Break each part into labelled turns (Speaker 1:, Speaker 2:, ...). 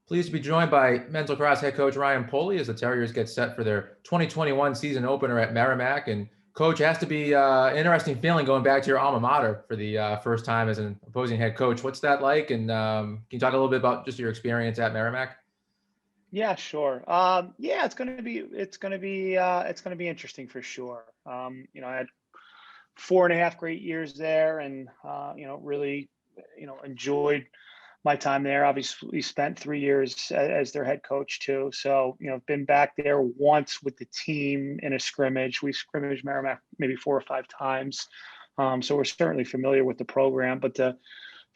Speaker 1: Pleased to be joined by men's lacrosse head coach Ryan Polley as the Terriers get set for their 2021 season opener at Merrimack. And coach, has to be an interesting feeling going back to your alma mater for the first time as an opposing head coach. What's that like? And can you talk a little bit about just your experience at Merrimack?
Speaker 2: Yeah, sure. Yeah, it's gonna be interesting for sure. I had 4.5 great years there, and really, enjoyed my time there. Obviously, spent 3 years as their head coach too. So, been back there once with the team in a scrimmage. We scrimmaged Merrimack maybe 4 or 5 times. So we're certainly familiar with the program, but to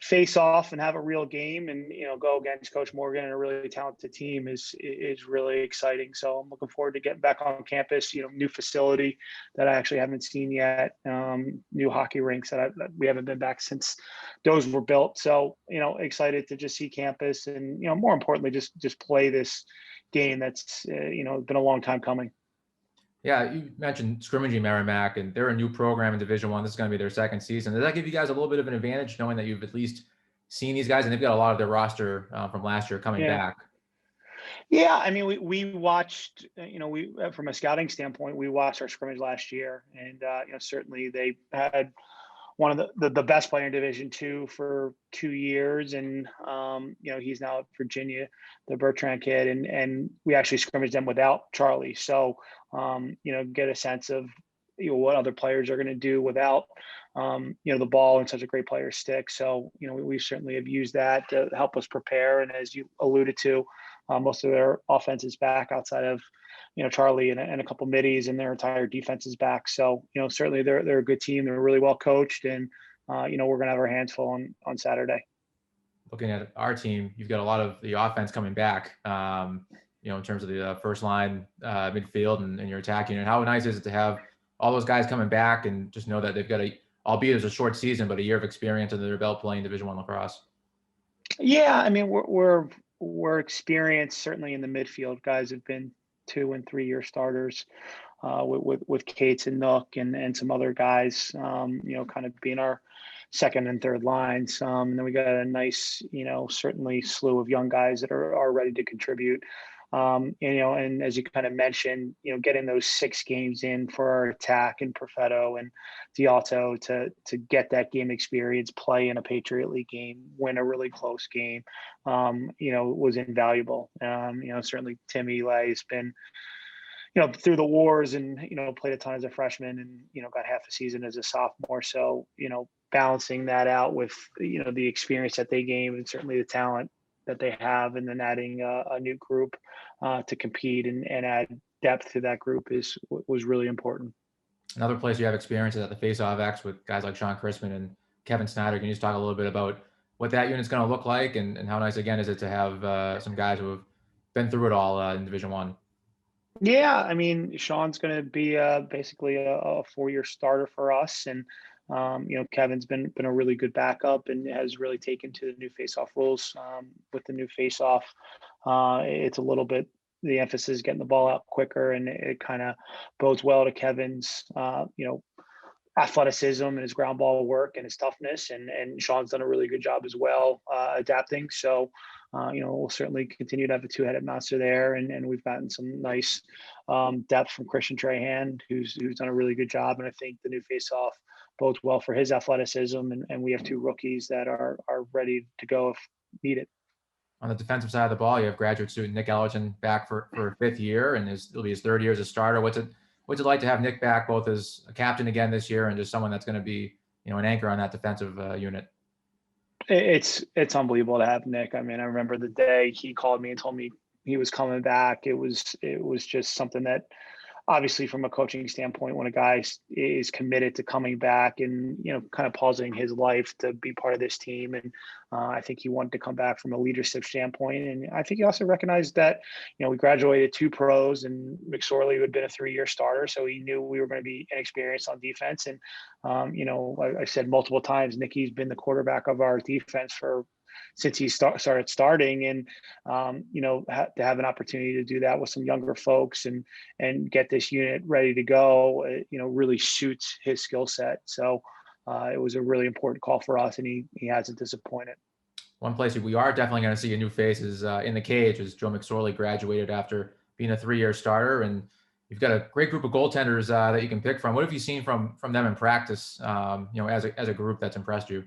Speaker 2: face off and have a real game and go against Coach Morgan and a really talented team is really exciting. So I'm looking forward to getting back on campus. New facility that I actually haven't seen yet. New hockey rinks that we haven't been back since those were built. So excited to just see campus and more importantly just play this game that's been a long time coming.
Speaker 1: Yeah, you mentioned Scrimmaging Merrimack, and they're a new program in Division One. This is going to be their second season. Does that give you guys a little bit of an advantage, knowing that you've at least seen these guys, and they've got a lot of their roster from last year coming
Speaker 2: Yeah.
Speaker 1: back?
Speaker 2: Yeah, I mean, we watched, we from a scouting standpoint, we watched our scrimmage last year, and certainly they had one of the best player in Division Two for 2 years, and he's now at Virginia, the Bertrand kid, and we actually scrimmaged them without Charlie, so get a sense of what other players are going to do without the ball and such a great player stick. So we certainly have used that to help us prepare, and as you alluded to, most of their offense is back outside of Charlie and a couple middies, and their entire defense is back. So certainly they're a good team. They're really well coached, and we're gonna have our hands full on Saturday.
Speaker 1: Looking at our team, you've got a lot of the offense coming back. In terms of the first line, midfield, and your attack unit. How nice is it to have all those guys coming back and just know that they've got albeit it's a short season, but a year of experience under their belt playing Division One lacrosse?
Speaker 2: Yeah, I mean we're experienced certainly in the midfield. Guys have been 2 and 3 year starters with Cates and Nook and some other guys. Kind of being our second and third lines. And then we got a nice, certainly slew of young guys that are ready to contribute. And as you kind of mentioned, getting those 6 games in for our attack and Perfetto and Dialto to get that game experience, play in a Patriot League game, win a really close game, was invaluable. Certainly Tim Eli has been through the wars and, played a ton as a freshman and, got half a season as a sophomore. So, balancing that out with, the experience that they gained and certainly the talent that they have, and then adding a new group to compete and add depth to that group was really important.
Speaker 1: Another place you have experience is at the Face-Off X with guys like Sean Chrisman and Kevin Snyder. Can you just talk a little bit about what that unit's going to look like, and how nice again is it to have some guys who have been through it all in Division One?
Speaker 2: Yeah, I mean, Sean's going to be basically a 4 year starter for us, and Kevin's been a really good backup and has really taken to the new face-off rules. With the new face-off, it's a little bit the emphasis is getting the ball out quicker, and it kind of bodes well to Kevin's athleticism and his ground ball work and his toughness. And Sean's done a really good job as well adapting. So, we'll certainly continue to have a two-headed monster there. And we've gotten some nice depth from Christian Trahan, who's done a really good job. And I think the new face-off bodes well for his athleticism. And we have 2 rookies that are ready to go if needed.
Speaker 1: On the defensive side of the ball, you have graduate student Nick Ellison back for a 5th year, and it'll be his 3rd year as a starter. What's it like to have Nick back, both as a captain again this year and just someone that's going to be an anchor on that defensive unit?
Speaker 2: It's unbelievable to have Nick. I mean, I remember the day he called me and told me he was coming back. It was just something that, obviously, from a coaching standpoint, when a guy is committed to coming back and kind of pausing his life to be part of this team, and I think he wanted to come back from a leadership standpoint, and I think he also recognized that we graduated 2 pros, and Mcsorley, who had been a 3 year starter, so he knew we were going to be inexperienced on defense, and I said multiple times, Nicky's been the quarterback of our defense since he started starting, and to have an opportunity to do that with some younger folks and get this unit ready to go, really suits his skill set. So it was a really important call for us, and he hasn't disappointed.
Speaker 1: One place we are definitely going to see a new face is in the cage, as Joe Mcsorley graduated after being a 3-year starter, and you've got a great group of goaltenders that you can pick from. What have you seen from them in practice? As a group that's impressed you.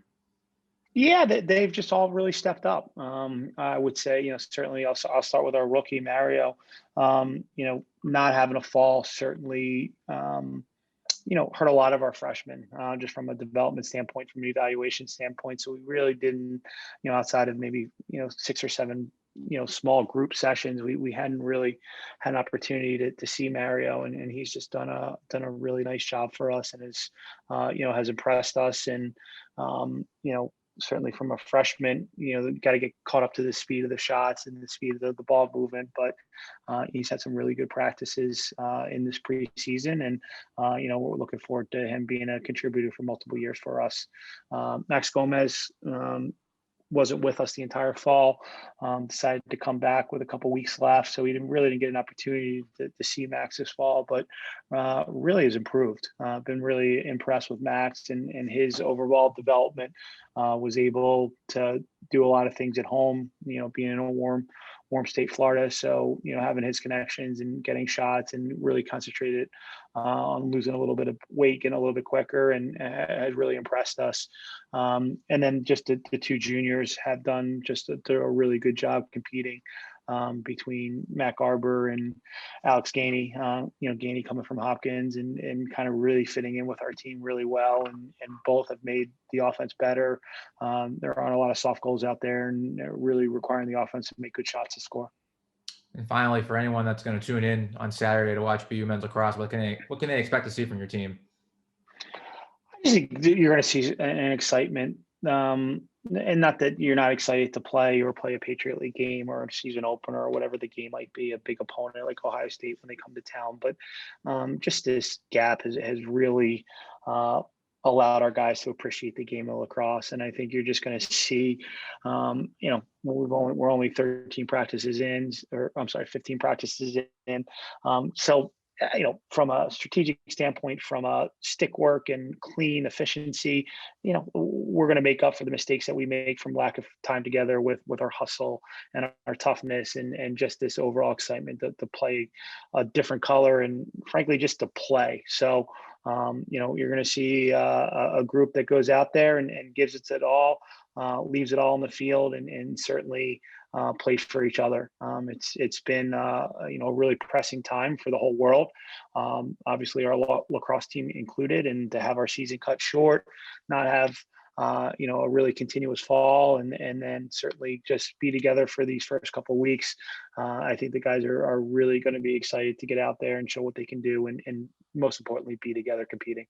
Speaker 2: Yeah, they've just all really stepped up. I would say, certainly I'll start with our rookie Mario. Not having a fall certainly, hurt a lot of our freshmen, just from a development standpoint, from an evaluation standpoint. So we really didn't, outside of maybe, 6 or 7, small group sessions, we hadn't really had an opportunity to see Mario, and he's just done a really nice job for us, and has impressed us. And, certainly from a freshman, got to get caught up to the speed of the shots and the speed of the ball movement. But he's had some really good practices in this preseason, and we're looking forward to him being a contributor for multiple years for us. Max Gomez wasn't with us the entire fall. Decided to come back with a couple weeks left, so he didn't get an opportunity to see Max this fall, but really has improved. Been really impressed with Max and his overall development. Was able to do a lot of things at home, being in a warm state Florida. So, having his connections and getting shots, and really concentrated on losing a little bit of weight, getting a little bit quicker, and has really impressed us. And then just the two juniors have done just a really good job competing, between Matt Garber and Alex Gainey. Gainey coming from Hopkins and kind of really fitting in with our team really well, and both have made the offense better. There aren't a lot of soft goals out there, and they're really requiring the offense to make good shots to score.
Speaker 1: And finally, for anyone that's going to tune in on Saturday to watch BU men's lacrosse, what can they expect to see from your team?
Speaker 2: I just think you're going to see an excitement, and not that you're not excited to play a Patriot League game or a season opener or whatever the game might be, a big opponent like Ohio State when they come to town. But just this gap has really allowed our guys to appreciate the game of lacrosse, and I think you're just going to see, we're only 13 practices in, or I'm sorry, 15 practices in, so. From a strategic standpoint, from a stick work and clean efficiency, we're going to make up for the mistakes that we make from lack of time together with our hustle and our toughness, and just this overall excitement to play a different color, and frankly, just to play. So, you're going to see a group that goes out there and gives it all, leaves it all in the field, and certainly plays for each other. It's been a really pressing time for the whole world, obviously our lacrosse team included, and to have our season cut short, not have a really continuous fall, and then certainly just be together for these first couple of weeks. I think the guys are really going to be excited to get out there and show what they can do, and most importantly, be together competing.